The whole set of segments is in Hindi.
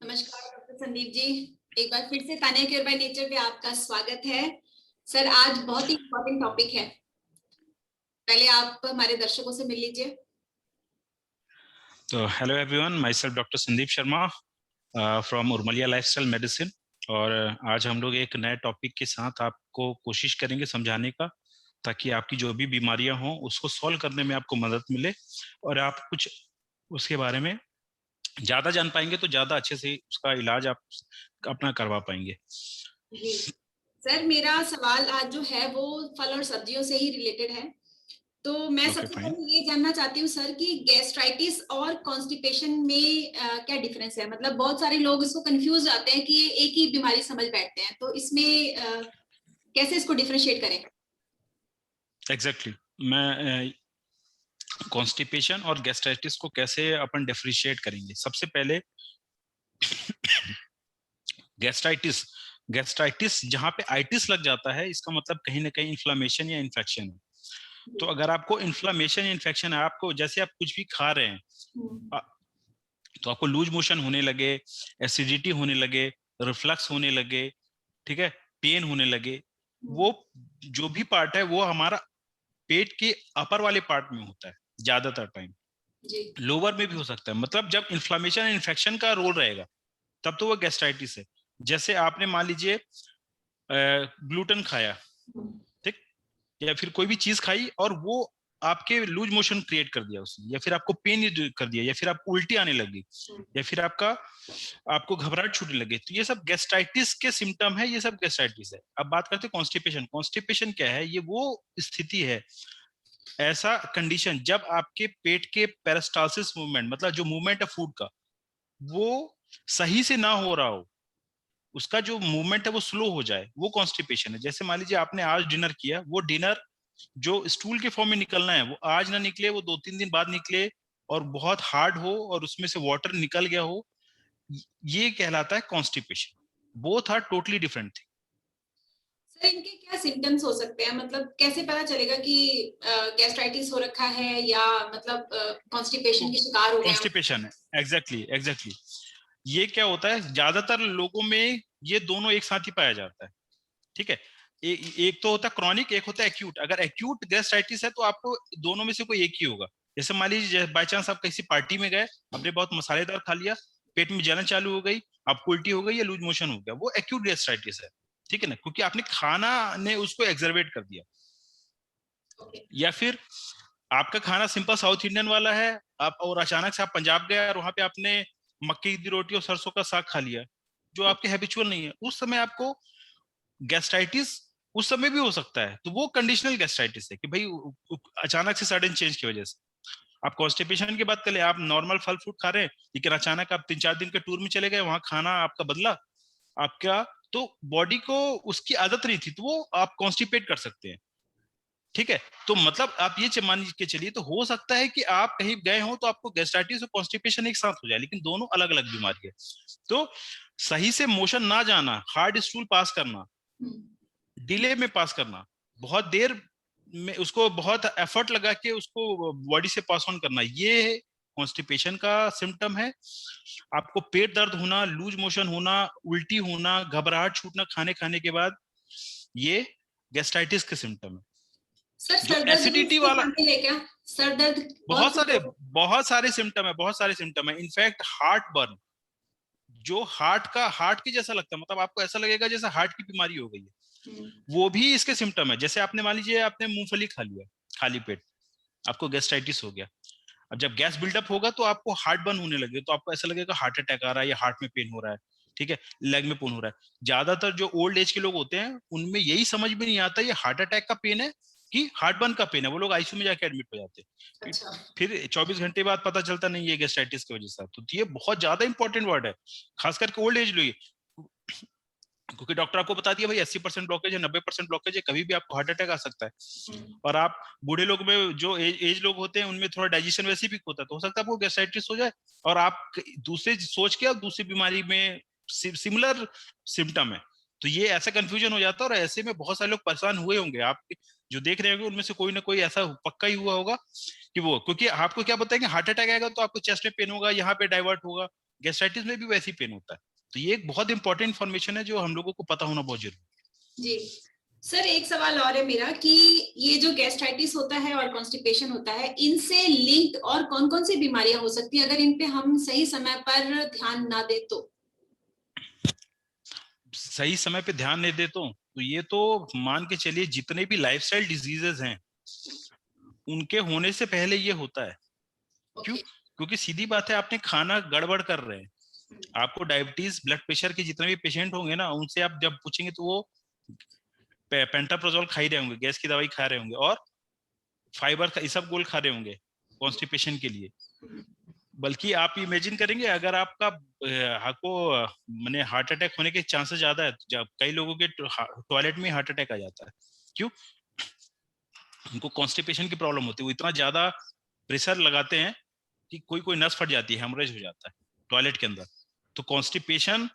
नमस्कार डॉक्टर संदीप जी। एक बार फिर से तान्या केयर बाय नेचर पे आपका स्वागत है। सर आज बहुत ही इम्पोर्टेंट टॉपिक है, पहले आप हमारे दर्शकों से मिल लीजिए। तो hello everyone, my self doctor Sandeep Sharma from Urmalia lifestyle medicine. और आज हम लोग एक नए टॉपिक के साथ आपको कोशिश करेंगे समझाने का, ताकि आपकी जो भी बीमारियां हों उसको सॉल्व करने में आपको मदद मिले और आप कुछ उसके बारे में ज्यादा जान पाएंगे तो ज्यादा अच्छे से उसका इलाज आप अपना करवा पाएंगे। जी सर, मेरा सवाल आज जो है वो फल और सब्जियों से ही रिलेटेड है। तो मैं ओके सबसे फाइन। पहले ये जानना चाहती हूँ सर कि गैस्ट्राइटिस और कॉन्स्टिपेशन में क्या डिफरेंस है। मतलब बहुत सारे लोग इसको कंफ्यूज जाते हैं कि ये एक ही बीमारी समझ बैठते हैं, तो इसमें कैसे इसको डिफरेंशिएट करें। एग्जैक्टली मैं कॉन्स्टिपेशन और गैस्ट्राइटिस को कैसे अपन डिफरेंशिएट करेंगे। सबसे पहले गैस्ट्राइटिस गैस्ट्राइटिस जहां पे आइटिस लग जाता है, इसका मतलब कहीं ना कहीं इन्फ्लामेशन या इन्फेक्शन है। तो जी। अगर आपको इन्फ्लामेशन या इन्फेक्शन है, आपको जैसे आप कुछ भी खा रहे हैं हम्म। आ- तो आपको लूज मोशन होने लगे, एसिडिटी होने लगे, रिफ्लक्स होने लगे, ठीक है, पेन होने लगे, हम्म। वो जो भी पार्ट है वो हमारा पेट के अपर वाले पार्ट में होता है ज्यादातर टाइम। जी। लोअर में भी हो सकता है। मतलब जब इन्फ्लामेशन इन्फेक्शन का रोल रहेगा तब तो वो गैस्ट्राइटिस है। जैसे आपने मान लीजिए ग्लूटेन खाया, हम्म। ठीक, या फिर कोई भी चीज खाई और वो आपके लूज मोशन क्रिएट कर दिया उसने, या फिर आपको पेन कर दिया, या फिर आपको उल्टी आने लगी, या फिर आपको घबराहट छूटने लगे, तो ये सब गैस्ट्राइटिस के सिम्टम है, ये सब गैस्ट्राइटिस है। अब बात करते हैं कॉन्स्टिपेशन। कॉन्स्टिपेशन क्या है? ये वो स्थिति है, ऐसा कंडीशन जब आपके पेट के पेरिस्टालसिस मूवमेंट, मतलब जो मूवमेंट है फूड का, वो सही से ना हो रहा हो, उसका जो मूवमेंट है वो स्लो हो जाए, वो कॉन्स्टिपेशन है। जैसे मान लीजिए आपने आज डिनर किया, वो डिनर जो स्टूल के फॉर्म में निकलना है वो आज ना निकले, वो 2-3 दिन बाद निकले और बहुत हार्ड हो और उसमें से वाटर निकल गया हो, ये कहलाता है constipation. Both are totally different thing. Sir इनके क्या सिम्टम्स हो सकते हैं, मतलब कैसे पता चलेगा कि गैस्ट्राइटिस हो रखा है या मतलब कॉन्स्टिपेशन के शिकार हो गए हैं। कॉन्स्टिपेशन है, एग्जैक्टली एग्जैक्टली। ये क्या होता है, ज्यादातर लोगों में ये दोनों एक साथ ही पाया जाता है, ठीक है। एक तो होता है क्रॉनिक, एक होता है एक्यूट। अगर एक्यूट गैस्ट्राइटिस है तो आपको दोनों में से कोई एक ही होगा। जैसे मान लीजिए बाई चांस आप किसी पार्टी में गए, आपने बहुत मसालेदार खा लिया, पेट में जलन चालू हो गई, आपको उल्टी हो गई या लूज मोशन हो गया, वो एक्यूट गैस्ट्राइटिस है, ठीक है ना, क्योंकि आपने खाना ने उसको एक्सरवेट कर दिया। ओके। या फिर आपका खाना सिंपल साउथ इंडियन वाला है, आप और अचानक से आप पंजाब गए और वहां पे आपने मक्की की रोटी और सरसों का साग खा लिया, जो आपके हैबिचुअल नहीं है, उस समय आपको गैस्ट्राइटिस उस समय भी हो सकता है। तो वो कंडीशनल गैस्ट्राइटिस है कि भाई अचानक से सडन चेंज की वजह से। आप कॉन्स्टिपेशन की बात करें, आप नॉर्मल फल फ्रूट खा रहे हैं, लेकिन अचानक आप 3-4 दिन के टूर में चले गए, वहां खाना आपका बदला, आपका तो बॉडी को उसकी आदत नहीं थी, तो वो आप कॉन्स्टिपेट कर सकते हैं, ठीक है। तो मतलब आप ये मान के चलिए, तो हो सकता है कि आप कहीं गए हो तो आपको गैस्ट्राइटिस और कॉन्स्टिपेशन एक साथ हो जाए, लेकिन दोनों अलग अलग बीमारी है। तो सही से मोशन ना जाना, हार्ड स्टूल पास करना, डिले में पास करना, बहुत देर में उसको बहुत एफर्ट लगा के उसको बॉडी से पास ऑन करना, ये कॉन्स्टिपेशन का सिम्टम है। आपको पेट दर्द होना, लूज मोशन होना, उल्टी होना, घबराहट छूटना खाने खाने के बाद, ये गैस्ट्राइटिस के सिम्टम है। सर जो सर दर्द भी एसिडिटी इससे वाला, शामिल है क्या? सर दर्द बहुत बहुत से सारे लोग। बहुत सारे सिम्टम है, बहुत सारे सिम्टम है। इनफैक्ट हार्ट बर्न, जो हार्ट की जैसा लगता है, मतलब आपको ऐसा लगेगा जैसे हार्ट की बीमारी हो गई है, हम्म। वो भी इसके सिम्टम है। जैसे आपने मान लीजिए आपने मूंगफली खा लिया खाली पेट, आपको गैस्ट्राइटिस हो गया। अब जब गैस बिल्डअप होगा तो आपको हार्ट बर्न होने लगे, तो आपको ऐसा लगेगा हार्ट अटैक आ रहा है या हार्ट में पेन हो रहा है, ठीक है, लेग में पेन हो रहा है। ज्यादातर जो ओल्ड एज के लोग होते हैं उनमें यही समझ में नहीं आता ये हार्ट अटैक का पेन है कि हार्ट बर्न का पेन है, वो लोग आईसीयू में जाके एडमिट हो जाते हैं। अच्छा। फिर 24 घंटे बाद पता चलता नहीं ये गैस्ट्राइटिस की वजह से। तो ये बहुत ज्यादा इंपॉर्टेंट वर्ड है, खास करके ओल्ड एज लोग, क्योंकि डॉक्टर आपको बता दिया भाई 80% ब्लॉकेज है, 90% ब्लॉकेज है, कभी भी आपको हार्ट अटैक आ सकता है। हम्म। और आप बूढ़े लोग में जो एज लोग होते हैं उनमें थोड़ा डाइजेशन वैसे भी होता है, तो हो सकता है आपको गैस्ट्राइटिस हो जाए और आप दूसरे सोच के आप दूसरी बीमारी में सिमिलर सिम्टम है। तो ये ऐसा कंफ्यूजन हो जाता है, और ऐसे में बहुत सारे लोग परेशान हुए होंगे। आप जो देख रहे होंगे उनमें से कोई ना कोई ऐसा पक्का ही हुआ होगा कि वो, क्योंकि आपको क्या बताएंगे हार्ट अटैक आएगा तो आपको चेस्ट में पेन होगा, यहाँ पे डाइवर्ट होगा, गैस्ट्राइटिस में भी वैसी पेन होता है। तो ये एक बहुत इंपॉर्टेंट इन्फॉर्मेशन है जो हम लोगों को पता होना बहुत जरूरी जी सर, एक सवाल और है मेरा कि ये जो गैस्ट्राइटिस होता है और कॉन्स्टिपेशन होता है, इनसे लिंक्ड और कौन कौन सी बीमारियां हो सकती हैं अगर इन पे हम सही समय पर ध्यान ना दे तो? सही समय पे ध्यान नहीं दे तो ये तो मान के चलिए जितने भी लाइफस्टाइल डिजीजेस हैं उनके होने से पहले ये होता है। क्यों? ओके। क्योंकि सीधी बात है, आपने खाना गड़बड़ कर रहे हैं। आपको डायबिटीज ब्लड प्रेशर के जितने भी पेशेंट होंगे ना, उनसे आप जब पूछेंगे तो वो पेंटाप्रोजोल खा ही रहे होंगे, गैस की दवाई खा रहे होंगे और फाइबर का इसबगोल खा रहे होंगे कॉन्स्टिपेशन के लिए। बल्कि आप इमेजिन करेंगे अगर आपका आपको माने हार्ट अटैक होने के चांसेस ज्यादा है। जब कई लोगों के टॉयलेट में हार्ट अटैक आ जाता है, क्यों? उनको कॉन्स्टिपेशन की प्रॉब्लम होती है, वो इतना ज्यादा प्रेशर लगाते हैं कि कोई कोई नस फट जाती है, हेमरेज हो जाता है टॉयलेट के अंदर। तो कॉन्स्टिपेशन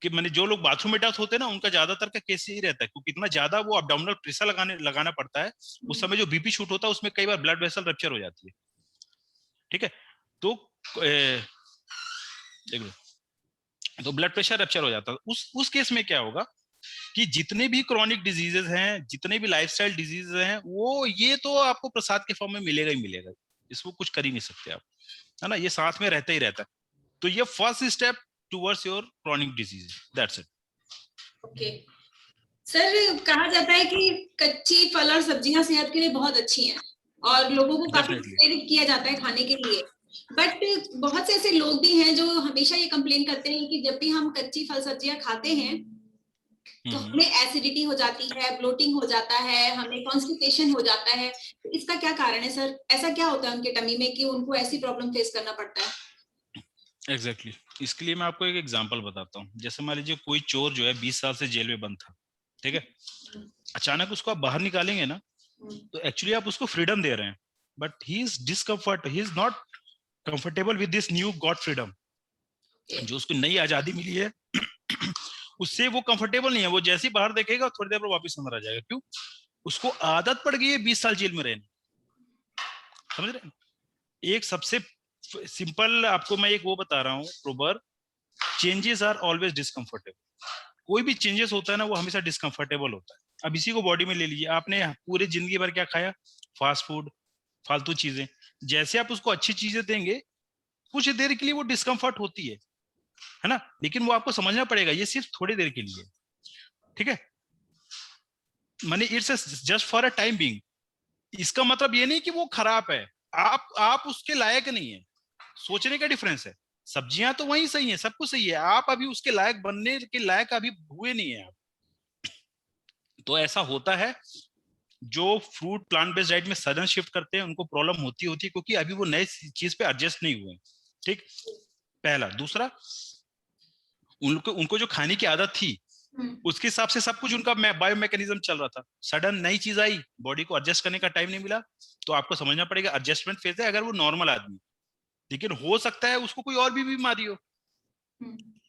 कि मैंने जो लोग बाथरूम में टच होते हैं ना, उनका ज्यादातर का केस यही रहता है, क्योंकि इतना ज्यादा वो abdominal प्रेशर लगाना पड़ता है। उस समय जो बीपी शूट होता है उसमें कई बार ब्लड वेसल रप्चर हो जाती है। ठीक है, तो देख लो, तो ब्लड प्रेशर रप्चर हो जाता है। उस केस में क्या होगा कि जितने भी क्रॉनिक डिजीजेस हैं, जितने भी लाइफस्टाइल डिजीजेस हैं, वो ये तो आपको प्रसाद के फॉर्म में मिलेगा ही मिलेगा, इसको कुछ कर ही नहीं सकते आप, है ना। ये साथ में रहता ही रहता है। तो ये first step towards your chronic disease, that's it. Okay sir, कहा जाता है कि कच्ची फल और सब्जियां सेहत के लिए बहुत अच्छी हैं और लोगों को काफी डेफिनेटली प्रेरित किया जाता है खाने के लिए। बट बहुत से ऐसे लोग भी हैं जो हमेशा ये कंप्लेन करते हैं कि जब भी हम कच्ची फल सब्जियां खाते हैं तो हमें एसिडिटी हो जाती है, ब्लोटिंग हो जाता है, हमें कॉन्स्टिपेशन हो जाता है। तो इसका क्या कारण है सर? ऐसा क्या होता है उनके टमी में कि उनको ऐसी प्रॉब्लम फेस करना पड़ता है? एग्जैक्टली इसके लिए मैं आपको एक एग्जांपल बताता हूँ। जैसे मान लीजिए कोई चोर जो है 20 साल से जेल में बंद था, ठीक है, अचानक उसको आप बाहर निकालेंगे ना, तो एक्चुअली आप उसको फ्रीडम दे रहे हैं, but he is discomfort, he is not comfortable with this new God freedom. जो उसको नई आजादी मिली है उससे वो कंफर्टेबल नहीं है। वो जैसे ही बाहर देखेगा थोड़ी देर में वापस अंदर आ जाएगा। क्यों? उसको आदत पड़ गई है 20 साल जेल में रहने। समझ रहे हैं? एक सबसे सिंपल आपको मैं एक वो बता रहा हूँ proverb, changes are always discomfortable. कोई भी चेंजेस होता है ना, वो हमेशा डिस्कम्फर्टेबल होता है। अब इसी को बॉडी में ले लीजिए, आपने पूरे जिंदगी भर क्या खाया? फास्ट फूड, फालतू चीजें। जैसे आप उसको अच्छी चीजें देंगे, कुछ देर के लिए वो डिस्कम्फर्ट होती है ना, लेकिन वो आपको समझना पड़ेगा ये सिर्फ थोड़ी देर के लिए, ठीक है, माने it's just for a time being. इसका मतलब ये नहीं कि वो खराब है, आप उसके लायक नहीं है। सोचने का डिफरेंस है। सब्जियां तो वही सही है, सब कुछ सही है, आप अभी उसके लायक बनने के लायक अभी हुए नहीं है आप। तो ऐसा होता है, जो फ्रूट प्लांट बेस्ड डाइट में सडन शिफ्ट करते हैं उनको प्रॉब्लम होती है, क्योंकि अभी वो नए चीज पे एडजस्ट नहीं हुए। ठीक, पहला। दूसरा, उनको उनको जो खाने की आदत थी उसके हिसाब से सब कुछ उनका बायो मैकेनिज्म चल रहा था। सडन नई चीज आई, बॉडी को एडजस्ट करने का टाइम नहीं मिला, तो आपको समझना पड़ेगा एडजस्टमेंट फेज है अगर वो नॉर्मल आदमी। लेकिन हो सकता है उसको कोई और भी बीमारी हो,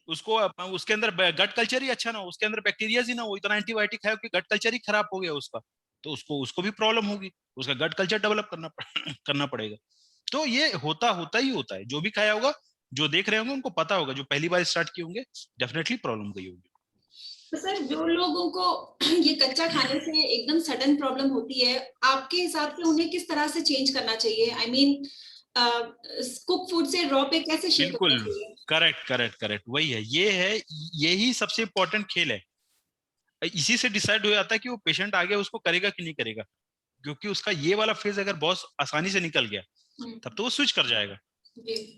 उसको उसके अंदर गट कल्चर ही अच्छा ना हो, उसके अंदर बैक्टीरिया ही ना हो, इतना एंटीबायोटिक है कि गट कल्चर ही खराब हो गया उसका, तो उसको भी प्रॉब्लम होगी, उसका गट कल्चर डेवलप करना पड़ेगा। तो ये होता ही होता है। जो भी खाया होगा, जो देख रहे होंगे उनको पता होगा, जो पहली बार स्टार्ट किए होंगे डेफिनेटली प्रॉब्लम गई होगी। तो सर, जो लोगों को ये कच्चा खाने से एकदम सडन प्रॉब्लम होती है, आपके हिसाब से उन्हें किस तरह से चेंज करना चाहिए? आई मीन कुक फूड से रॉ पे कैसे शिफ्ट होना बिल्कुल, चाहिए? करेक्ट करेक्ट करेक्ट, वही है, ये है, यही सबसे इंपॉर्टेंट खेल है। इसी से डिसाइड हो जाता है कि वो पेशेंट आगे उसको करेगा कि नहीं करेगा। क्योंकि उसका ये वाला फेज अगर बहुत आसानी से निकल गया, तब तो वो स्विच कर जाएगा।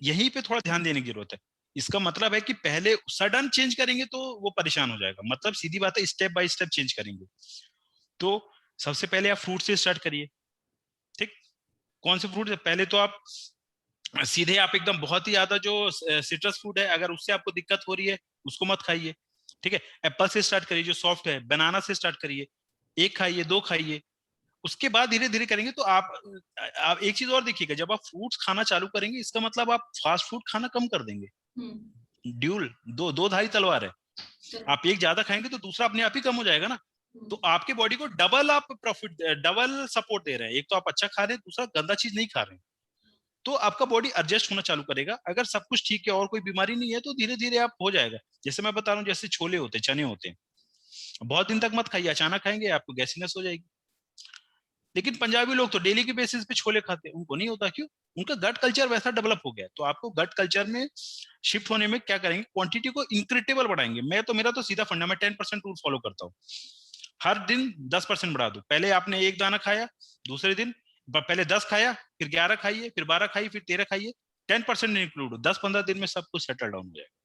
यहीं पे थोड़ा ध्यान देने की जरूरत है। इसका मतलब है कि पहले सडन चेंज करेंगे तो वो परेशान हो जाएगा। मतलब सीधी बात है, स्टेप बाय स्टेप चेंज करेंगे। तो सबसे पहले आप फ्रूट से स्टार्ट करिए। ठीक, कौन से फ्रूट? पहले तो आप सीधे आप एकदम बहुत ही ज्यादा जो सिट्रस फ्रूट है, अगर उससे आपको दिक्कत हो रही है उसको मत खाइए। ठीक है, एप्पल से स्टार्ट करिए जो सॉफ्ट है, बनाना से स्टार्ट करिए, एक खाइए, दो खाइए। उसके बाद धीरे धीरे करेंगे तो आप एक चीज और देखिएगा, जब आप फ्रूट्स खाना चालू करेंगे इसका मतलब आप फास्ट फूड खाना कम कर देंगे। ड्यूल, दो धारी तलवार है। आप एक ज्यादा खाएंगे तो दूसरा अपने आप ही कम हो जाएगा ना। तो आपके बॉडी को डबल आप प्रॉफिट, डबल सपोर्ट दे रहे हैं। एक तो आप अच्छा खा रहे हैं, दूसरा गंदा चीज नहीं खा रहे हैं। तो आपका बॉडी एडजस्ट होना चालू करेगा। अगर सब कुछ ठीक है और कोई बीमारी नहीं है तो धीरे धीरे आप हो जाएगा। जैसे मैं बता रहा हूँ, जैसे छोले होते, चने होते हैं, बहुत दिन तक मत खाइए, अचानक खाएंगे आपको गैसीनेस हो जाएगी। लेकिन पंजाबी लोग तो डेली के बेसिस पे छोले खाते हैं, उनको नहीं होता। क्यों? उनका गट कल्चर वैसा डेवलप हो गया। तो आपको गट कल्चर में शिफ्ट होने में क्या करेंगे, क्वांटिटी को इंक्रेडिबल बढ़ाएंगे। मेरा तो सीधा फंडा, मैं 10% रूल फॉलो करता हूँ। हर दिन 10% बढ़ा दो। पहले आपने एक दाना खाया, दूसरे दिन पहले 10 खाया, फिर 11 खाइए, फिर 12 खाइए, फिर 13 खाइए। 10% इंक्लूड, 10-15 दिन में सब कुछ सेटल डाउन हो जाएगा।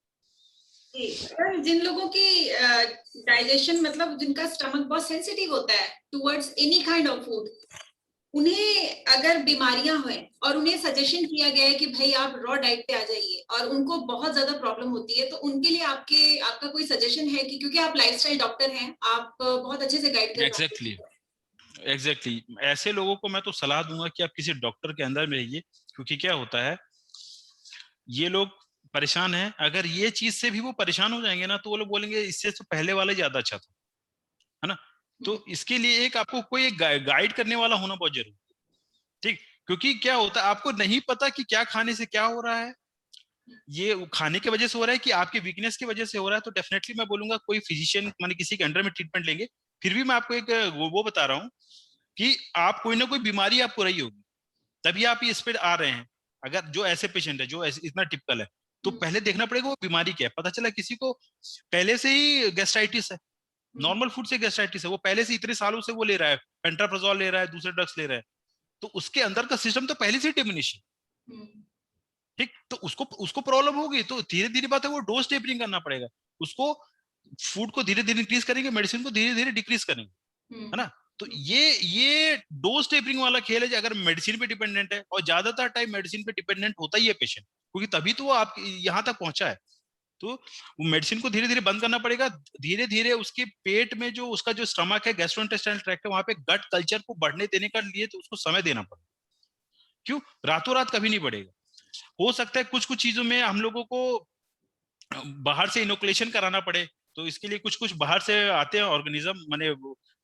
सर, जिन लोगों की डाइजेशन मतलब जिनका स्टमक बहुत सेंसिटिव होता है towards any kind of food, उन्हें अगर बीमारियां हुए और उन्हें सजेशन किया गया है कि भाई आप रॉ डाइट पे आ जाइए और उनको बहुत ज्यादा प्रॉब्लम होती है, तो उनके लिए आपका कोई सजेशन है? कि क्योंकि आप लाइफस्टाइल डॉक्टर हैं, आप बहुत अच्छे से गाइड कर पाते एग्जैक्टली एग्जैक्टली ऐसे लोगों को मैं तो सलाह दूंगा कि आप किसी डॉक्टर के अंदर में रहिए। क्योंकि क्या होता है, ये लोग परेशान हैं, अगर ये चीज से भी वो परेशान हो जाएंगे ना, तो वो लोग बोलेंगे इससे तो पहले वाला ज्यादा अच्छा था, है ना। तो इसके लिए एक आपको कोई एक गाइड करने वाला होना बहुत जरूरी है। ठीक। क्योंकि क्या होता है, आपको नहीं पता कि क्या खाने से क्या हो रहा है। ये खाने की वजह से हो रहा है कि आपके वीकनेस की वजह से हो रहा है, तो डेफिनेटली मैं बोलूंगा कोई फिजिशियन माने किसी के अंडर में ट्रीटमेंट लेंगे। फिर भी मैं आपको एक वो बता रहा हूँ कि आप कोई ना कोई बीमारी आपको रही होगी, तभी आप ये इस पे आ रहे हैं। अगर जो ऐसे पेशेंट है जो इतना टिपिकल है, तो पहले देखना पड़ेगा वो बीमारी क्या है। पता चला किसी को पहले से ही गैस्ट्राइटिस है, नॉर्मल फूड से गैस्ट्राइटिस है, वो पहले से इतने सालों से वो ले रहा है, पेंटाप्रोजोल ले रहा है, दूसरे ड्रग्स ले रहा है, तो उसके अंदर का सिस्टम तो पहले से ही डिमिनिश है। ठीक। तो उसको उसको प्रॉब्लम होगी, तो धीरे धीरे बात है, वो डोज टेपरिंग करना पड़ेगा उसको। फूड को धीरे धीरे इंक्रीज करेंगे, मेडिसिन को धीरे धीरे डिक्रीज करेंगे, है ना। तो ये डोज टेपरिंग वाला खेल है। अगर मेडिसिन पे डिपेंडेंट है, और ज्यादातर टाइम मेडिसिन पे डिपेंडेंट होता ही है पेशेंट, क्योंकि तभी तो वो आप यहाँ तक पहुंचा है। तो वो मेडिसिन को धीरे धीरे बंद करना पड़ेगा। धीरे धीरे उसके पेट में जो उसका जो स्टमक है, गैस्ट्रोइंटेस्टाइनल ट्रैक्ट है, वहां पे गट कल्चर को बढ़ने देने का लिए तो उसको समय देना पड़ेगा। क्यों? रातों रात कभी नहीं बढ़ेगा। हो सकता है कुछ कुछ चीजों में हम लोगों को बाहर से इनोकुलेशन कराना पड़े, तो इसके लिए कुछ कुछ बाहर से आते हैं ऑर्गेनिज्म, माने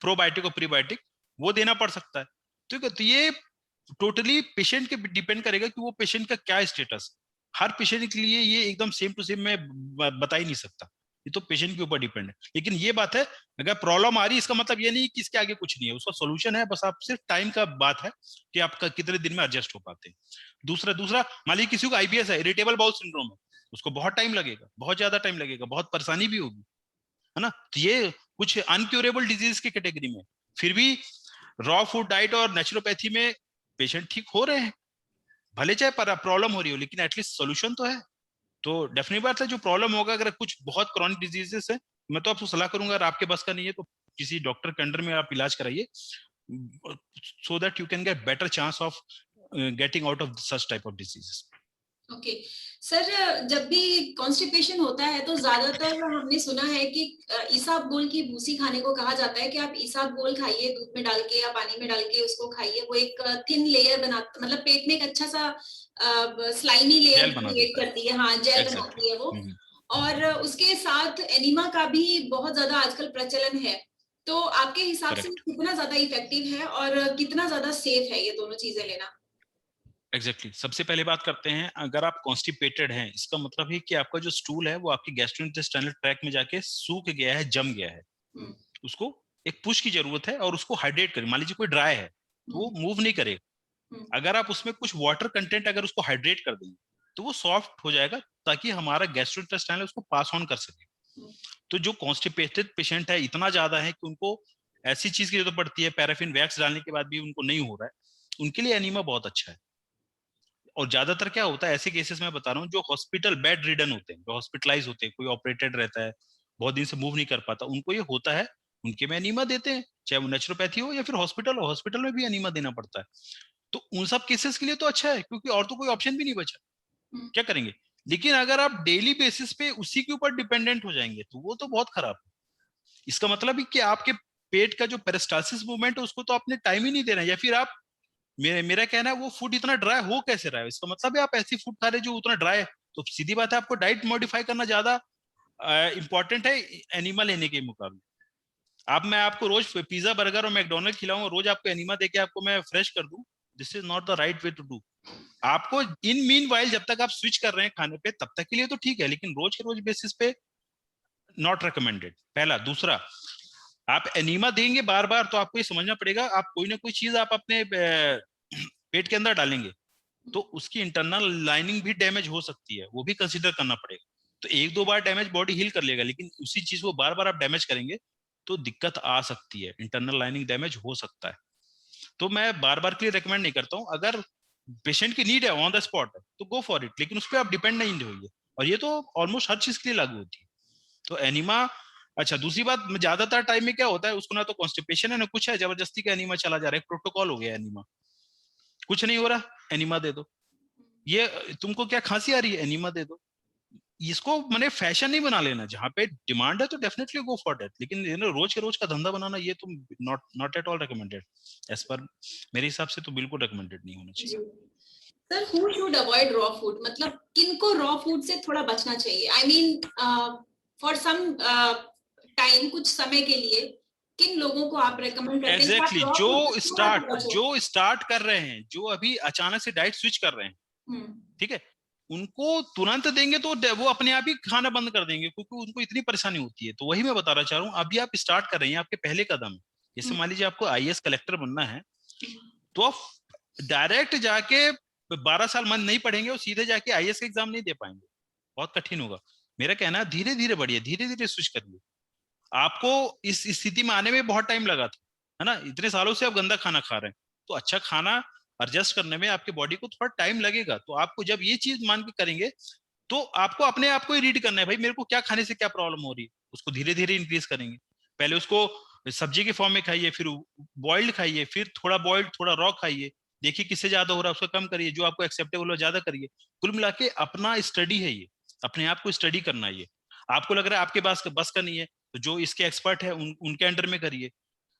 प्रोबायोटिक और प्रीबायोटिक, वो देना पड़ सकता है। ठीक है। तो ये टोटली पेशेंट के डिपेंड करेगा कि वो पेशेंट का क्या स्टेटस। हर पेशेंट के लिए ये एकदम सेम टू सेम मैं बता ही नहीं सकता, ये तो पेशेंट के ऊपर डिपेंड है। लेकिन ये बात है, अगर प्रॉब्लम आ रही है, इसका मतलब ये नहीं कि इसके आगे कुछ नहीं है, उसका सोल्यूशन है। बस आप सिर्फ टाइम का बात है कि आपका कितने दिन में एडजस्ट हो पाते हैं। दूसरा दूसरा मान लीजिए किसी को आईबीएस है, इरिटेबल बाउल सिंड्रोम है, उसको बहुत टाइम लगेगा, बहुत ज्यादा टाइम लगेगा, बहुत परेशानी भी होगी, है ना। तो ये कुछ अनक्यूरेबल डिजीज की कैटेगरी में, फिर भी रॉ फूड डाइट और नेचुरोपैथी में पेशेंट ठीक हो रहे हैं। भले चाहे प्रॉब्लम हो रही हो, लेकिन एटलीस्ट सोल्यूशन तो है। तो डेफिनेट बात है, जो प्रॉब्लम होगा, अगर कुछ बहुत क्रॉनिक डिजीजेस है, मैं तो आपको सलाह करूंगा, अगर आपके बस का नहीं है तो किसी डॉक्टर के अंडर में आप इलाज कराइए, so that you can get better chance of getting out of such type of diseases. Okay sir, जब भी कॉन्स्टिपेशन होता है तो ज्यादातर हमने सुना है कि ईसाबगोल की भूसी खाने को कहा जाता है कि आप ईसाबगोल खाइए, दूध में डाल के या पानी में डाल के उसको खाइए। वो एक थिन लेयर बनाता, मतलब पेट में एक अच्छा सा स्लाइमी लेयर जेल बना क्रिएट देता है। करती है। हाँ, जेल एग्जैक्टली। बनाती है वो। और उसके साथ एनिमा का भी बहुत ज्यादा आजकल प्रचलन है। तो आपके हिसाब से करेक्ट। कितना ज्यादा इफेक्टिव है और कितना ज्यादा सेफ है ये दोनों चीजें लेना? एग्जैक्टली सबसे पहले बात करते हैं, अगर आप कॉन्स्टिपेटेड हैं, इसका मतलब है कि आपका जो स्टूल है वो आपके गैस्ट्रोइंटेस्टाइनल ट्रैक्ट में जाके सूख गया है, जम गया है। हम्म, उसको एक पुश की जरूरत है, और उसको हाइड्रेट करें। मान लीजिए कोई ड्राई है तो वो मूव नहीं करेगा। हम्म, अगर आप उसमें कुछ वाटर कंटेंट अगर उसको हाइड्रेट कर देंगे, तो वो सॉफ्ट हो जाएगा, ताकि हमारा गैस्ट्रोइंटेस्टाइनल उसको पास ऑन कर सके। हम्म, तो जो कॉन्स्टिपेटेड पेशेंट है इतना ज्यादा है कि उनको ऐसी चीज की जरूरत पड़ती है, पैराफिन वैक्स डालने के बाद भी उनको नहीं हो रहा है, उनके लिए एनीमा बहुत अच्छा है। और ज्यादातर क्या होता है ऐसे केसेस में बता रहा हूँ, जो हॉस्पिटल बेड रिडन होते हैं, जो हॉस्पिटलाइज होते हैं, कोई ऑपरेटेड रहता है, बहुत दिन से मूव नहीं कर पाता, उनको ये होता है, उनके में एनीमा देते हैं, चाहे वो नेचुरोपैथी हो या फिर हॉस्पिटल हो, हॉस्पिटल में भी एनीमा देना पड़ता है। तो उन सब केसेस के लिए तो अच्छा है, क्योंकि और तो कोई ऑप्शन भी नहीं बचा, हम्म, क्या करेंगे। लेकिन अगर आप डेली बेसिस पे उसी के ऊपर डिपेंडेंट हो जाएंगे, तो वो तो बहुत खराब है। इसका मतलब है कि आपके पेट का जो पेरिस्टालसिस मूवमेंट है उसको तो आपने टाइम ही नहीं देना है, या फिर आप, मेरा कहना है वो फूड इतना ड्राई हो कैसे रहा है, इसका मतलब है आप ऐसी फूड खा रहे हैं जो उतना ड्राई है। तो सीधी बात है, आपको डाइट मॉडिफाई करना ज्यादा इंपॉर्टेंट है एनिमा लेने के मुकाबले। अब मैं आपको रोज पिज्जा बर्गर और मैकडोनल्ड खिलाऊंगा, रोज आपको एनिमा देके आपको मैं फ्रेश कर दूं, this is not the right way to do. आपको इन मीन वाइल जब तक आप स्विच कर रहे हैं खाने पे तब तक के लिए तो ठीक है, लेकिन रोज के रोज बेसिस पे नॉट रिकमेंडेड। पहला। दूसरा, आप एनीमा देंगे बार बार तो आपको ये समझना पड़ेगा, आप कोई ना कोई चीज आप अपने पेट के अंदर डालेंगे तो उसकी इंटरनल लाइनिंग भी डैमेज हो सकती है, वो भी कंसिडर करना पड़ेगा। तो एक दो बार डैमेज बॉडी हील कर लेगा, लेकिन उसी चीज को बार बार आप डैमेज करेंगे तो दिक्कत आ सकती है, इंटरनल लाइनिंग डैमेज हो सकता है। तो मैं बार बार के लिए रिकमेंड नहीं करता हूँ। अगर पेशेंट की नीड है ऑन द स्पॉट तो गो फॉर इट, लेकिन उस पर आप डिपेंड नहीं होइए। और ये तो ऑलमोस्ट हर चीज के लिए लागू होती है। तो एनीमा। अच्छा, दूसरी बात, ज्यादातर टाइम में क्या होता है, उसको ना तो कॉन्स्टिपेशन है ना कुछ है, जबरदस्ती का एनीमा चला जा रहा है, प्रोटोकॉल हो गया एनीमा। कुछ नहीं हो रहा, एनीमा दे दो। ये तुमको क्या खांसी आ रही है, एनीमा दे दो। इसको मैंने फैशन नहीं बना लेना, जहाँ पे डिमांड है तो डेफिनेटली गो फॉर इट, लेकिन रोज के रोज का धंधा बनाना ये तो not not at all recommended. As per मेरे हिसाब से तो बिल्कुल रिकमेंडेड नहीं होना चाहिए। Sir, who should avoid raw food, मतलब किनको रॉ फूड से थोड़ा बचना चाहिए? I mean for some time, कुछ समय के लिए किन लोगों को आप रेकमेंड करते हैं कि आप एग्जैक्टली रॉ फूड से थोड़ा सा बचो? जो स्टार्ट कर रहे हैं, जो अभी अचानक से डाइट स्विच कर रहे हैं, ठीक है, उनको तुरंत देंगे तो वो अपने आप ही खाना बंद कर देंगे, क्योंकि उनको इतनी परेशानी होती है। तो वही मैं बताना चाह रहा हूँ, अभी आप स्टार्ट कर रहे हैं, आपके पहले कदम है। जैसे मान लीजिए आपको आईएएस कलेक्टर बनना है, तो आप डायरेक्ट जाके 12 साल मन नहीं पढ़ेंगे और सीधे जाके आईएएस का एग्जाम नहीं दे पाएंगे, बहुत कठिन होगा। मेरा कहना है धीरे धीरे बढ़िए, धीरे धीरे स्विच करिए। आपको इस स्थिति में आने में बहुत टाइम लगा था, है ना, इतने सालों से आप गंदा खाना खा रहे हैं, तो अच्छा खाना एडजस्ट करने में आपके बॉडी को थोड़ा टाइम लगेगा। तो आपको जब ये चीज मान के करेंगे तो आपको अपने आप को ही रीड करना है, भाई मेरे को क्या खाने से क्या प्रॉब्लम हो रही है, उसको धीरे धीरे इंक्रीज करेंगे। पहले उसको सब्जी के फॉर्म में खाइए, फिर बॉइल्ड खाइए, फिर थोड़ा बॉइल्ड थोड़ा रॉ खाइए, देखिए किससे ज्यादा हो रहा है उसको कम करिए, जो आपको एक्सेप्टेबल हो ज्यादा करिए। कुल मिला के अपना स्टडी है ये, अपने आप को स्टडी करना है ये। आपको लग रहा है आपके पास बस का नहीं है, तो जो इसके एक्सपर्ट है उनके अंडर में करिए,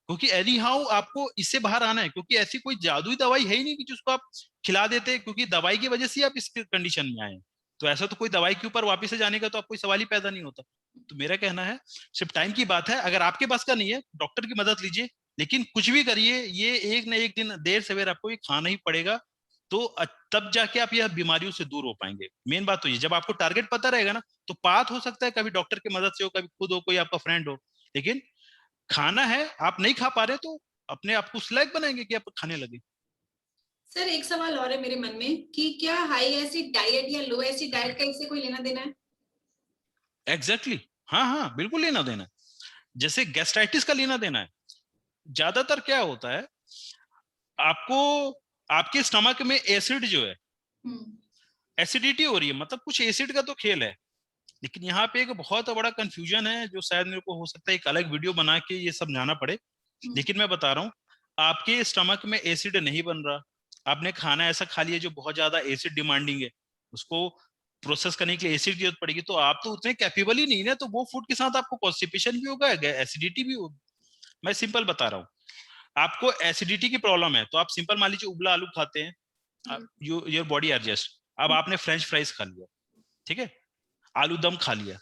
क्योंकि एनी हाउ आपको इससे बाहर आना है। क्योंकि ऐसी कोई जादुई दवाई है ही नहीं कि जिसको आप खिला देते, क्योंकि दवाई की वजह से आप इस कंडीशन में आए हैं। तो ऐसा तो कोई दवाई के ऊपर वापिस से जाने का तो आप कोई सवाल ही पैदा नहीं होता। तो मेरा कहना है सिर्फ टाइम की बात है, अगर आपके पास का नहीं है डॉक्टर की मदद लीजिए, लेकिन कुछ भी करिए, ये एक न एक दिन देर सवेर आपको ये खाना ही पड़ेगा। तो तब जाके आप यह बीमारियों से दूर हो पाएंगे। मेन बात तो ये, जब आपको टारगेट पता रहेगा ना, तो बात हो सकता है कभी डॉक्टर की मदद से हो, कभी खुद हो, कोई आपका फ्रेंड हो, लेकिन खाना है, आप नहीं खा पा रहे तो अपने आप को उस लायक बनाएंगे कि आप खाने लगे। सर, एक सवाल और है मेरे मन में कि क्या हाई एसिड डाइट या लो एसिड डाइट का इससे कोई लेना देना है? एग्जैक्टली हाँ हाँ, बिल्कुल लेना देना है। जैसे गैस्ट्राइटिस का लेना देना है। ज्यादातर क्या होता है, आपको आपके स्टमक में एसिड जो है, एसिडिटी हो रही है, मतलब कुछ एसिड का तो खेल है। लेकिन यहाँ पे एक बहुत बड़ा कंफ्यूजन है, जो शायद मेरे को हो सकता है एक अलग वीडियो बना के ये सब जाना पड़े, लेकिन मैं बता रहा हूँ, आपके स्टमक में एसिड नहीं बन रहा, आपने खाना ऐसा खा लिया जो बहुत ज्यादा एसिड डिमांडिंग है, उसको प्रोसेस करने के लिए एसिड की जरूरत पड़ेगी, तो आप तो उतने कैपेबल ही नहीं है, तो वो फूड के साथ आपको कॉन्स्टिपेशन भी होगा, एसिडिटी भी होगी। मैं सिंपल बता रहा हूँ, आपको एसिडिटी की प्रॉब्लम है तो आप सिंपल मान लीजिए उबला आलू खाते हैं, योर बॉडी एडजस्ट। अब आपने फ्रेंच फ्राइज खा लिया, ठीक है, आलू दम खा लिया,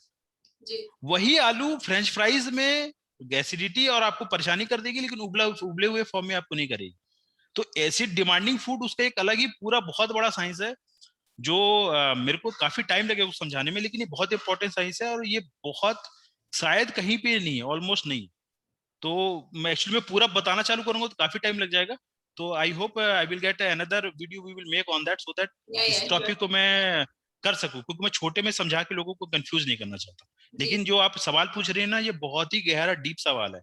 जी। वही आलू फ्रेंच फ्राइज में एसिडिटी और आपको परेशानी कर देगी, लेकिन उबले हुए फॉर्म में आपको नहीं करेगी। तो एसिड डिमांडिंग फूड उसका एक अलग ही पूरा बहुत बड़ा साइंस है, जो मेरे को काफी टाइम लगेगा समझाने में, लेकिन ये बहुत इंपॉर्टेंट साइंस है, और ये बहुत शायद कहीं पे नहीं है, ऑलमोस्ट नहीं। तो मैं एक्चुअली में पूरा बताना चालू करूंगा तो काफी टाइम लग जाएगा। तो I hope I will get another video we will make on that, so that इस टॉपिक को मैं कर सकूं, क्योंकि मैं छोटे में समझा के लोगों को कंफ्यूज नहीं करना चाहता। लेकिन जो आप सवाल पूछ रहे हैं ना, ये बहुत ही गहरा डीप सवाल है,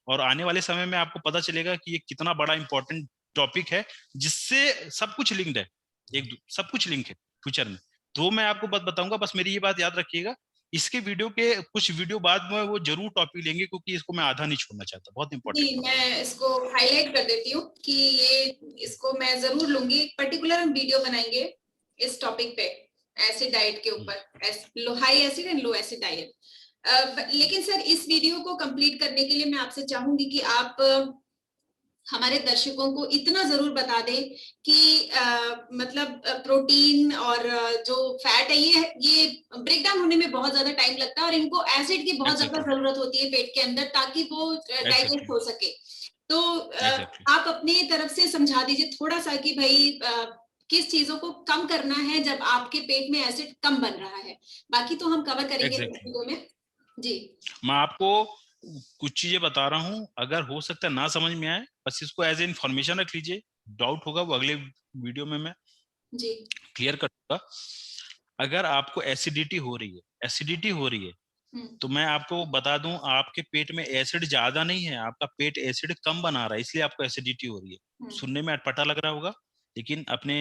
और आने वाले समय में आपको पता चलेगा कि ये कितना बड़ा इंपॉर्टेंट टॉपिक है, जिससे सब कुछ लिंक्ड है, सब कुछ लिंक है फ्यूचर में। तो मैं आपको बात बताऊंगा, बस मेरी ये बात याद रखिएगा, इसके वीडियो के कुछ वीडियो बाद में वो जरूर टॉपिक लेंगे, क्योंकि इसको मैं आधा नहीं छोड़ना चाहता, बहुत इंपॉर्टेंट। जी, मैं इसको हाईलाइट कर देती हूँ कि ये इसको मैं जरूर लूंगी। पर्टिकुलर हम वीडियो बनाएंगे इस टॉपिक पे, एसिड डाइट के ऊपर, high acid and low acid diet. लेकिन सर, इस वीडियो को कंप्लीट करने के लिए मैं आपसे चाहूंगी कि आप हमारे दर्शकों को इतना जरूर बता दें कि मतलब प्रोटीन और जो फैट है, ये ब्रेक डाउन होने में बहुत ज्यादा टाइम लगता है, और इनको एसिड की बहुत ज्यादा जरूरत होती है पेट के अंदर, ताकि वो डाइजेस्ट हो सके। तो एग्जैक्टली आप अपनी तरफ से समझा दीजिए थोड़ा सा कि भाई किस चीजों को कम करना है जब आपके पेट में एसिड कम बन रहा है। बाकी तो हम कवर करेंगे नेक्स्ट एग्जैक्टली वीडियो में। जी मैं आपको कुछ चीजें बता रहा हूँ, अगर हो सकता है ना समझ में आए, बस इसको एज ए इन्फॉर्मेशन रख लीजिए। डाउट होगा वो अगले वीडियो में मैं जी क्लियर कर दूंगा। अगर आपको एसिडिटी हो रही है हम्म तो मैं आपको बता दूं, आपके पेट में एसिड ज्यादा नहीं है, आपका पेट एसिड कम बना रहा है, इसलिए आपको एसिडिटी हो रही है। हम्म सुनने में अटपटा लग रहा होगा, लेकिन अपने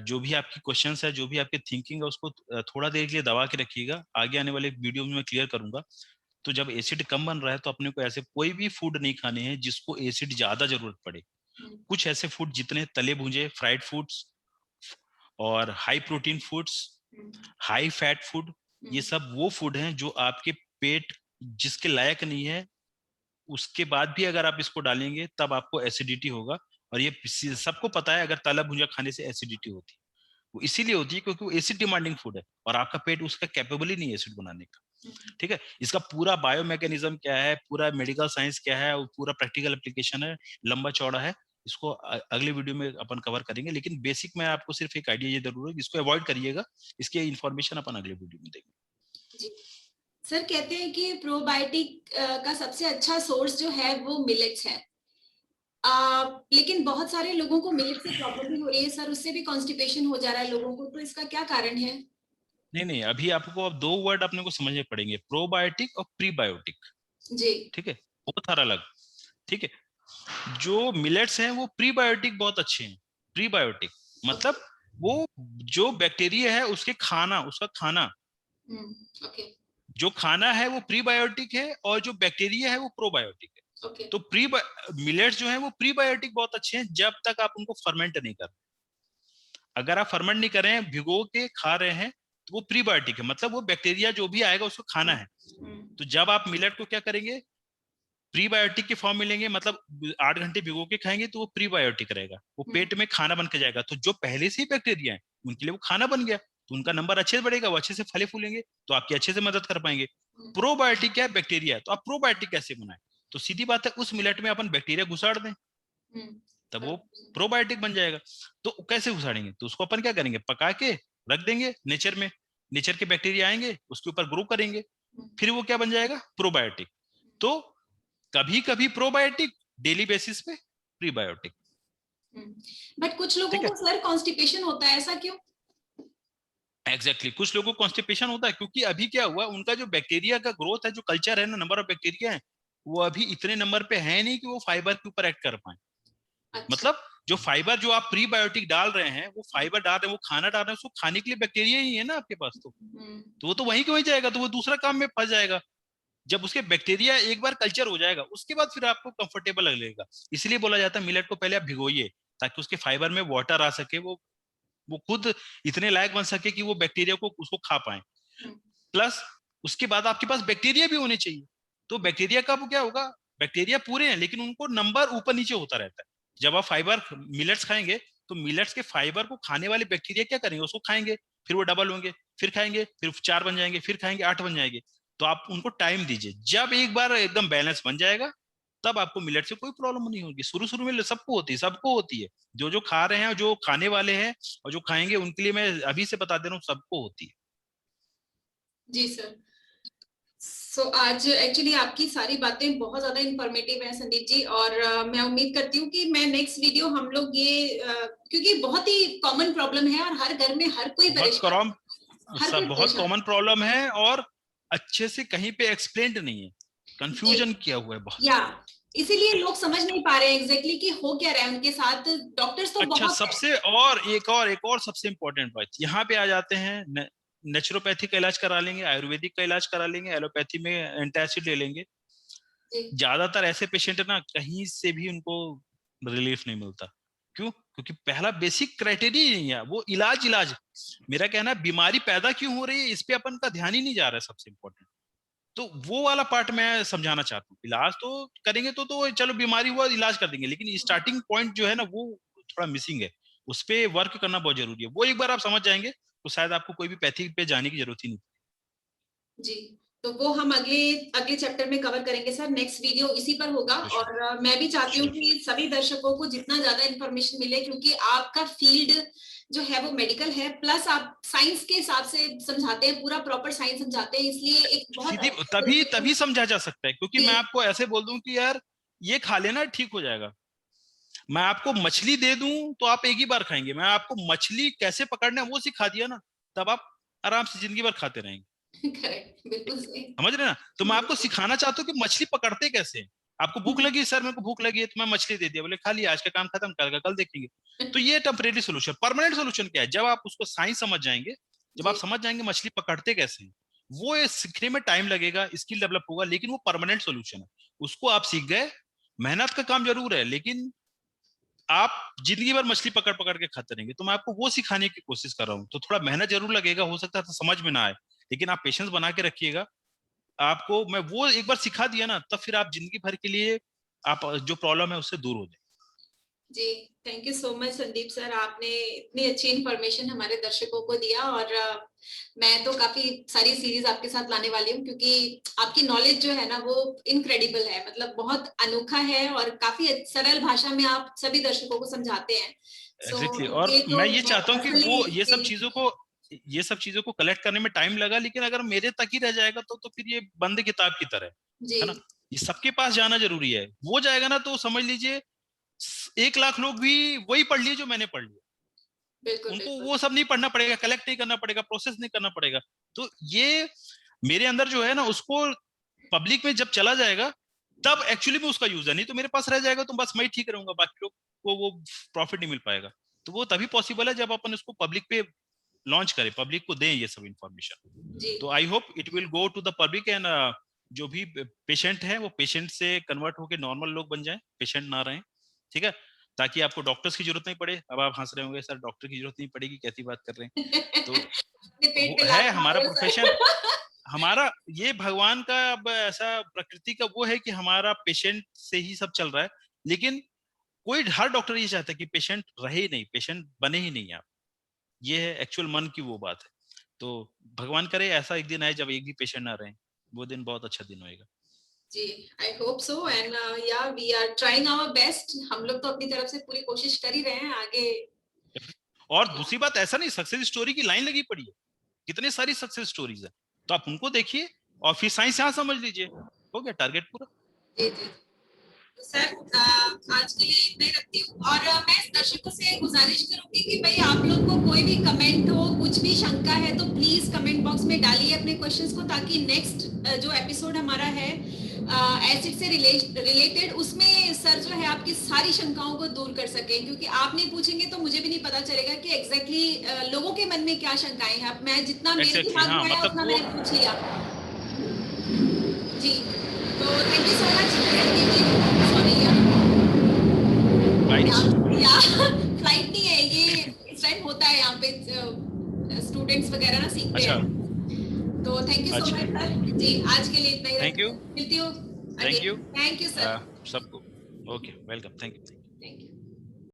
जो भी आपकी क्वेश्चंस है, जो भी आपकी थिंकिंग है, उसको थोड़ा देर के लिए दबा के रखिएगा। आगे आने वाले वीडियो में मैं क्लियर करूंगा। तो जब एसिड कम बन रहा है तो अपने को ऐसे कोई भी फूड नहीं खाने हैं जिसको एसिड ज्यादा जरूरत पड़े। हम्म कुछ ऐसे फूड जितने तले भुंजे फ्राइड फूड्स और हाई प्रोटीन फूड्स, हम्म हाई फैट फूड, ये हम्म सब वो फूड हैं जो आपके पेट जिसके लायक नहीं है, उसके बाद भी अगर आप इसको डालेंगे तब आपको एसिडिटी होगा। और ये सबको पता है, अगर तला भुजा खाने से एसिडिटी होती है, वो इसीलिए होती है क्योंकि वो एसिड डिमांडिंग फूड है और आपका पेट उसका कैपेबल ही नहीं है एसिड बनाने का। ठीक है, इसका पूरा बायो मैकेनिज्म क्या है, पूरा मेडिकल साइंस क्या है, और पूरा प्रैक्टिकल एप्लीकेशन है, लंबा चौड़ा है। इसको अगले वीडियो में अपन कवर करेंगे, लेकिन बेसिक में आपको सिर्फ एक आइडिया ये जरूर है, इसको अवॉइड करिएगा। इसकी इन्फॉर्मेशन अपन अगले वीडियो में देंगे। जी सर कहते हैं कि प्रोबायोटिक का सबसे अच्छा सोर्स जो है वो मिलेट्स है। लेकिन बहुत सारे लोगों को मिलेट से प्रॉब्लम भी हो रही है सर, उससे भी कॉन्स्टिपेशन हो जा रहा है लोगों को, तो इसका क्या कारण है? नहीं नहीं, अभी आपको अब दो वर्ड अपने को समझने पड़ेंगे, प्रोबायोटिक और प्रीबायोटिक। जी ठीक है, बहुत सारा अलग। ठीक है, जो मिलेट्स हैं वो प्रीबायोटिक बहुत अच्छे हैं। प्रीबायोटिक ओके मतलब वो जो बैक्टीरिया है उसके खाना, उसका खाना, ओके जो खाना है वो प्रीबायोटिक है, और जो बैक्टीरिया है वो प्रोबायोटिक है। ओके तो प्री मिलेट्स जो है वो प्रीबायोटिक बहुत अच्छे हैं जब तक आप उनको फर्मेंट नहीं कर। अगर आप फर्मेंट नहीं कर रहे हैं, भिगो के खा रहे हैं, तो वो प्रीबायोटिक है, मतलब वो बैक्टीरिया जो भी आएगा उसको खाना है। तो जब आप मिलेट को क्या करेंगे, प्रीबायोटिक के फॉर्म में लेंगे, मतलब 8 घंटे भिगो के खाएंगे, तो वो प्रीबायोटिक रहेगा, वो पेट में खाना बन के जाएगा। तो जो पहले से ही बैक्टीरिया है उनके लिए वो खाना बन गया, तो उनका नंबर अच्छे से बढ़ेगा, वो अच्छे से फले फूलेंगे, तो आपकी अच्छे से मदद कर पाएंगे। प्रोबायोटिक क्या है, बैक्टीरिया है, तो आप प्रोबायोटिक कैसे बनाए? तो सीधी बात है, उस मिलेट में अपन बैक्टीरिया घुसाड़ दें, तब वो प्रोबायोटिक बन जाएगा। तो कैसे घुसाड़ेंगे? तो उसको अपन क्या करेंगे, पका के रख देंगे नेचर में, नेचर के बैक्टीरिया आएंगे उसके ऊपर ग्रो करेंगे, फिर वो क्या बन जाएगा, प्रोबायोटिक। तो कभी कभी प्रोबायोटिक, डेली बेसिस पे प्रीबायोटिक। बट कुछ लोगों ठीक है, को सर कॉन्स्टिपेशन होता है, ऐसा क्यों? एग्जैक्टली कुछ लोगों को कॉन्स्टिपेशन होता है क्योंकि अभी क्या हुआ, उनका जो बैक्टीरिया का ग्रोथ है, जो कल्चर है ना, नंबर ऑफ बैक्टीरिया है, वो अभी इतने नंबर पे है नहीं कि वो फाइबर के ऊपर एक्ट कर पाए। अच्छा मतलब जो फाइबर जो आप प्रीबायोटिक डाल रहे हैं, वो फाइबर डाल रहे हैं, वो खाना डाल रहे हैं, उसको खाने के लिए बैक्टीरिया ही है ना आपके पास। तो वो तो वहीं के वहीं जाएगा, तो वो दूसरा काम में फंस जाएगा। जब उसके बैक्टीरिया एक बार कल्चर हो जाएगा, उसके बाद फिर आपको कंफर्टेबल लगेगा। इसलिए बोला जाता है मिलेट को पहले आप भिगोइए, ताकि उसके फाइबर में वाटर आ सके, वो खुद इतने लायक बन सके कि वो बैक्टीरिया को उसको खा पाए। प्लस उसके बाद आपके पास बैक्टीरिया भी होने चाहिए। तो बैक्टीरिया का वो क्या होगा, बैक्टीरिया पूरे हैं लेकिन उनको नंबर ऊपर नीचे होता रहता है। जब आप फाइबर मिलेट्स खाएंगे, तो मिलेट्स के फाइबर को खाने वाले बैक्टीरिया क्या करेंगे, उसको खाएंगे, फिर वो डबल होंगे, फिर खाएंगे, फिर 4 बन जाएंगे, फिर खाएंगे 8 बन जाएंगे। तो आप उनको टाइम दीजिए, जब एक बार एकदम बैलेंस बन जाएगा, तब आपको मिलेट से कोई प्रॉब्लम नहीं होगी। शुरू शुरू में सबको होती है, सबको होती है, जो जो खा रहे हैं, जो खाने वाले हैं और जो खाएंगे, उनके लिए मैं अभी से बता दे रहा हूँ, सबको होती है। जी सर। सो आज एक्चुअली आपकी सारी बातें बहुत ज्यादा इंफॉर्मेटिव हैं संदीप जी, और मैं उम्मीद करती हूँ कि मैं नेक्स्ट वीडियो हम लोग ये क्योंकि बहुत ही कॉमन प्रॉब्लम है और हर घर में हर कोई बहुत परेशान है, हर कोई सब बहुत परेशान कॉमन प्रॉब्लम है, और अच्छे से कहीं पे एक्सप्लेन्ड नहीं है, जी कंफ्यूजन किया हुआ है बहुत। या इसीलिए लोग समझ नहीं पा रहे हैं एग्जैक्टली कि हो क्या रहा है उनके साथ। डॉक्टर्स तो अच्छा, बहुत है। सबसे एक और सबसे इंपॉर्टेंट बात, यहाँ पे आ जाते हैं, नेचुरोपैथी का इलाज करा लेंगे, आयुर्वेदिक का इलाज करा लेंगे, एलोपैथी में एंटासिड ले लेंगे। जी ज्यादातर ऐसे पेशेंट है ना, कहीं से भी उनको रिलीफ नहीं मिलता। क्यों? क्योंकि पहला बेसिक क्राइटेरिया ही नहीं है, वो इलाज। मेरा कहना है, बीमारी पैदा क्यों हो रही है, इस पे अपन का ध्यान ही नहीं जा रहा है, सबसे इम्पोर्टेंट। तो वो वाला पार्ट मैं समझाना चाहता हूँ। इलाज तो करेंगे तो चलो, बीमारी हुआ इलाज कर देंगे, लेकिन स्टार्टिंग पॉइंट जो है ना, वो थोड़ा मिसिंग है। उस पे वर्क करना बहुत जरूरी है। वो एक बार आप समझ जाएंगे तो शायद आपको कोई भी पैथी पे जाने की जरूरत ही नहीं। जी तो वो हम अगले अगले चैप्टर में कवर करेंगे सर, नेक्स्ट वीडियो इसी पर होगा। Sure, और मैं भी चाहती हूँ sure. कि सभी दर्शकों को जितना ज्यादा इन्फॉर्मेशन मिले, क्योंकि आपका फील्ड जो है वो मेडिकल है, प्लस आप साइंस के हिसाब से समझाते हैं, पूरा प्रॉपर साइंस समझाते हैं, इसलिए एक बहुत सीधी अच्छे तभी तरीके तभी समझा जा सकता है, क्योंकि मैं से। आपको ऐसे बोल दूं कि यार ये खा लेना ठीक हो जाएगा, मैं आपको मछली दे दूं तो आप एक ही बार खाएंगे, मैं आपको मछली कैसे पकड़ना है वो सिखा दिया ना, तब आप आराम से जिंदगी भर खाते रहेंगे। करेक्ट, बिल्कुल सही। समझ रहे ना? तो मैं आपको सिखाना चाहता हूँ कि मछली पकड़ते कैसे हैं। आपको भूख लगी, सर मेरे को भूख लगी है, तो मैं मछली दे दिया, बोले खा लिया, आज का काम खत्म, कल का कल देखेंगे। तो ये टेम्परेरी सोल्यूशन। परमानेंट सोल्यूशन क्या है? जब आप उसको साइंस समझ जाएंगे, जब आप जी समझ जाएंगे मछली पकड़ते कैसे हैं, वो सीखने में टाइम लगेगा, स्किल डेवलप होगा, लेकिन वो परमानेंट सोल्यूशन है। उसको आप सीख गए, मेहनत का काम जरूर है, लेकिन आप जिंदगी भर मछली पकड़ पकड़ के खाते रहेंगे। तो मैं आपको वो सिखाने की कोशिश कर रहा हूँ। तो थोड़ा मेहनत जरूर लगेगा, हो सकता है तो समझ में ना आए, लेकिन आप पेशेंस बना के रखिएगा। आपको मैं वो एक बार सिखा दिया ना, तब फिर आप जिंदगी भर के लिए आप जो प्रॉब्लम है उससे दूर हो जाए। जी, thank you so much Sandeep sir, आपने इतनी अच्छी इन्फॉर्मेशन हमारे दर्शकों को दिया। और मैं तो काफी सारी सीरीज आपके साथ लाने वाली हूँ, क्योंकि आपकी नॉलेज जो है ना वो इनक्रेडिबल है, मतलब बहुत अनोखा है, और काफी सरल भाषा में आप सभी दर्शकों को समझाते हैं। So exactly. और ये तो मैं ये मैं चाहता हूँ कि पर्सनली। वो ये सब चीजों को कलेक्ट करने में टाइम लगा, लेकिन अगर मेरे तक ही रह जाएगा तो फिर ये बंद किताब की तरह जी है ना। ये सबके पास जाना जरूरी है। वो जाएगा ना तो समझ लीजिए 1 लाख लोग भी वही पढ़ लिए जो मैंने पढ़ लिया। बिल्कुल उनको बिल्कुल। वो सब नहीं पढ़ना पड़ेगा, कलेक्ट नहीं करना पड़ेगा, प्रोसेस नहीं करना पड़ेगा। तो ये मेरे अंदर जो है ना, उसको पब्लिक में जब चला जाएगा तब एक्चुअली में उसका यूज है। नहीं तो मेरे पास रह जाएगा तो बस मैं ही ठीक रहूंगा, बाकी लोग को वो प्रॉफिट नहीं मिल पाएगा। तो वो तभी पॉसिबल है जब अपन उसको पब्लिक पे लॉन्च करें, पब्लिक को दें ये सब इंफॉर्मेशन। जी तो I hope it will go to the public, and जो भी पेशेंट है वो पेशेंट से कन्वर्ट होकर नॉर्मल लोग बन जाए, पेशेंट ना रहे। ठीक है? ताकि आपको डॉक्टर्स की जरूरत नहीं पड़े। अब आप हंस रहे होंगे, सर डॉक्टर की जरूरत नहीं पड़ेगी, कैसी बात कर रहे हैं? तो अपने पेट पे है लात हमारा मारो प्रोफेशन, सर। हमारा ये भगवान का अब ऐसा प्रकृति का वो है कि हमारा पेशेंट से ही सब चल रहा है। लेकिन कोई हर डॉक्टर ये चाहता है कि पेशेंट रहे ही नहीं, पेशेंट बने ही नहीं आप। ये है एक्चुअल मन की वो बात है। तो भगवान करे ऐसा एक दिन आए जब एक भी पेशेंट ना रहे, वो दिन बहुत अच्छा दिन होएगा। जी, आई होप सो, एंड या we are trying our best. हम लोग तो अपनी तरफ से पूरी कोशिश कर ही रहे हैं आगे। और दूसरी बात, ऐसा नहीं सक्सेस स्टोरी की लाइन लगी पड़ी है, कितनी सारी सक्सेस स्टोरीज है, तो आप उनको देखिए और फिर साइंस यहाँ समझ लीजिए, हो गया टारगेट पूरा। जी जी। तो सर आज के लिए इतना ही रखती हूँ। और मैं दर्शकों से गुजारिश करूंगी कि भाई आप लोग को कोई भी कमेंट हो, कुछ भी शंका है, तो प्लीज कमेंट बॉक्स में डालिए अपने क्वेश्चंस को, ताकि नेक्स्ट जो एपिसोड हमारा है एसिड से रिलेटेड, उसमें सर जो है आपकी सारी शंकाओं को दूर कर सके। क्योंकि आप नहीं पूछेंगे तो मुझे भी नहीं पता चलेगा कि एग्जैक्टली लोगों के मन में क्या शंकाएं हैं। अब मैं जितना मेरे एग्जैक्टली दिमाग हाँ, में आया मतलब उतना वो मैंने पूछ लिया। जी, तो थैंक यू सो मच जी। Sorry flight. या फ्लाइट नहीं है ये, इस टाइम होता है यहाँ पे स्टूडेंट्स वगैरह ना सीखते अच्छा हैं। तो थैंक यू सो अच्छा, मच सर जी, आज के लिए इतना ही थैंक रखते यू हैं। मिलती हूँ thank again. You thank you sir. सबको। Okay, welcome, thank you.